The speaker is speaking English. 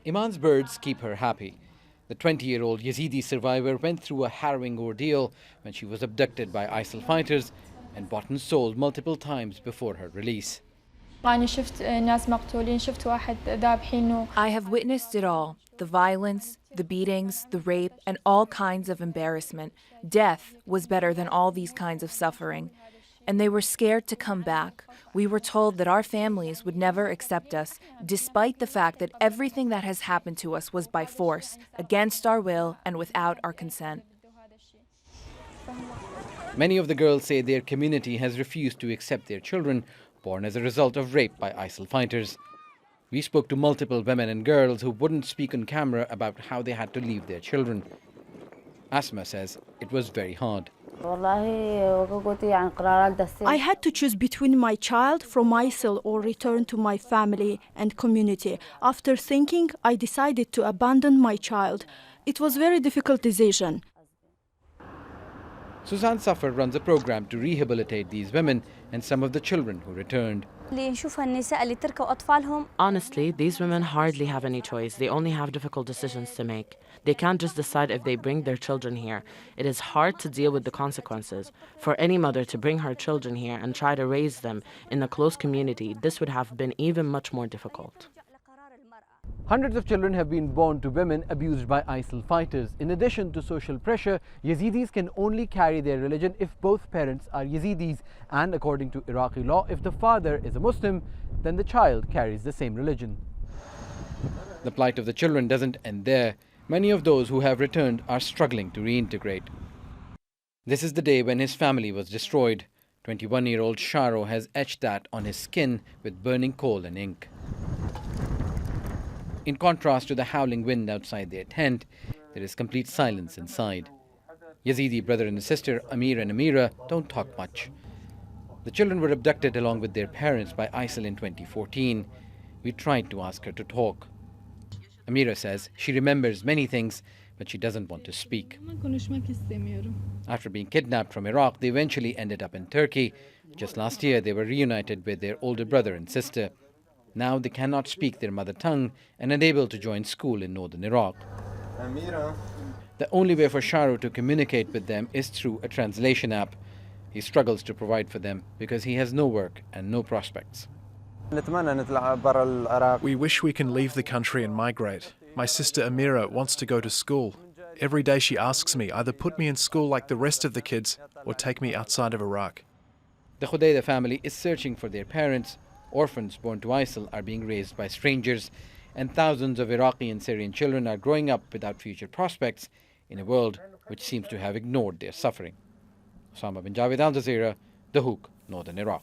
Iman's birds keep her happy. The 20-year-old Yazidi survivor went through a harrowing ordeal when she was abducted by ISIL fighters and bought and sold multiple times before her release. I have witnessed it all, the violence, the beatings, the rape, and all kinds of embarrassment. Death was better than all these kinds of suffering. And they were scared to come back. We were told that our families would never accept us, despite the fact that everything that has happened to us was by force, against our will and without our consent. Many of the girls say their community has refused to accept their children born as a result of rape by ISIL fighters. We spoke to multiple women and girls who wouldn't speak on camera about how they had to leave their children. ASIMAH says it was very hard. I had to choose between my child from ISIL or return to my family and community. After thinking, I decided to abandon my child. It was a very difficult decision. SUZAN SAFAR runs a program to rehabilitate these women and some of the children who returned. Honestly, these women hardly have any choice. They only have difficult decisions to make. They can't just decide if they bring their children here. It is hard to deal with the consequences. For any mother to bring her children here and try to raise them in a close community, this would have been even much more difficult. Hundreds of children have been born to women abused by ISIL fighters. In addition to social pressure, Yazidis can only carry their religion if both parents are Yazidis. And according to Iraqi law, if the father is a Muslim, then the child carries the same religion. The plight of the children doesn't end there. Many of those who have returned are struggling to reintegrate. This is the day when his family was destroyed. 21-year-old SHARO has etched that on his skin with burning coal and ink. In contrast to the howling wind outside their tent, there is complete silence inside. Yazidi brother and sister Amir and Amira don't talk much. The children were abducted along with their parents by ISIL in 2014. We tried to ask her to talk. Amira says she remembers many things, but she doesn't want to speak. After being kidnapped from Iraq, they eventually ended up in Turkey. Just last year, they were reunited with their older brother and sister. Now they cannot speak their mother tongue and unable to join school in northern Iraq. The only way for SHARO to communicate with them is through a translation app. He struggles to provide for them because he has no work and no prospects. We wish we can leave the country and migrate. My sister Amira wants to go to school. Every day she asks me either put me in school like the rest of the kids or take me outside of Iraq. The KHUDEDA family is searching for their parents. Orphans born to ISIL are being raised by strangers, and thousands of Iraqi and Syrian children are growing up without future prospects in a world which seems to have ignored their suffering. Osama bin Javaid, Al Jazeera, The Hook, Northern Iraq.